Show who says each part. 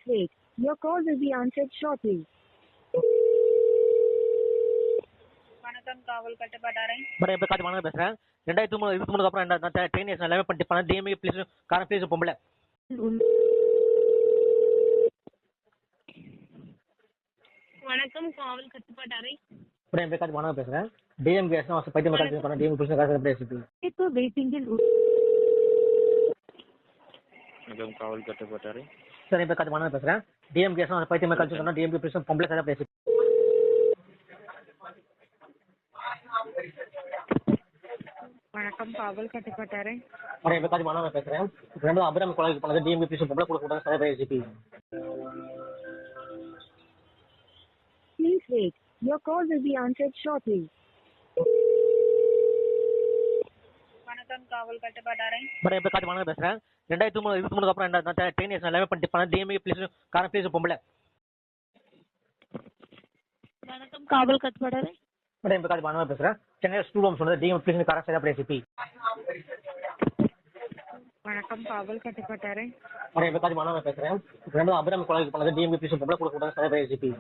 Speaker 1: wait. Your call will be answered shortly.
Speaker 2: வணக்கம் காவல் கட்டுப்பாட்டாரை.
Speaker 3: Madam என் பேர் கார்த்தி மனோகர் பேசுகிறேன். 2023 அப்புறம் நான் ட்ரெயின் எல்லாமே பண்ணிட்டு பண்ணேன். டிஎம்ஏ ப்ளீஸ் காரணம் ப்ளீஸ் பொம்பளை.
Speaker 2: வணக்கம் காவல் கட்டுப்பாட்டாரை.
Speaker 3: மேடம் என் பேர் கார்த்தி மனோகர் பேசுகிறேன். டிஎம்கே பைத்தியம் காலேஜ் பண்ணேன். டிஎம்ஏ ப்ளீஸ் காரணம் பேசிட்டு.
Speaker 1: இப்போ வெயிட்டிங்கில்
Speaker 4: வணக்கம் காவல் கட்டுப்பாட்டாரை.
Speaker 3: சார் என் பேர் கார்த்தி மனோகர் பேசுகிறேன். டிஎம்கே பைத்தியம் காலேஜ் பண்ணேன். டிஎம்கே ப்ளீஸ் பொம்பளை சார் பேசிட்டு.
Speaker 2: வணக்கம் காவல் கட்டுப்பாட்டாரை.
Speaker 3: மேடம் என் பேர் கார்த்தி மனோகர் பேசுகிறேன். அபிராமி காலேஜ் பண்ணது. டிஎம்கே ப்ளீஸ் பொம்பளை கூட கூட சார் பேசிட்டு.
Speaker 1: Please wait. Your call will be answered shortly.
Speaker 2: வணக்கம் காவல் கட்டுப்பாட்டாரை.
Speaker 3: மேடம் என் பேர் கார்த்தி மனோகர் பேசுகிறேன். 2023 அப்புறம் நான் ட்ரெயின் எல்லாமே பண்ணிட்டு பண்ணேன். டிஎம்ஏ ப்ளீஸ் காரணம் ப்ளீஸ் பொம்பளை.
Speaker 2: வணக்கம் காவல் கட்டுப்பாட்டாரை.
Speaker 3: மேடம் என் பேர் கார்த்தி மனோகர் பேசுகிறேன். சென்னை ஸ்டூடெண்ட்ஸ் சொன்னது. டிஎம்ஏ ப்ளீஸ் காரணம் சார் பேசிட்டு.
Speaker 2: வணக்கம் காவல் கட்டுப்பாட்டாரை.
Speaker 3: மேடம் என் பேர் கார்த்தி மனோகர் பேசுகிறேன். அபிராமி காலேஜ் பண்ணது. டிஎம்கே ப்ளீஸ் பொம்பளை கூட கூட சார் பேசிட்டு.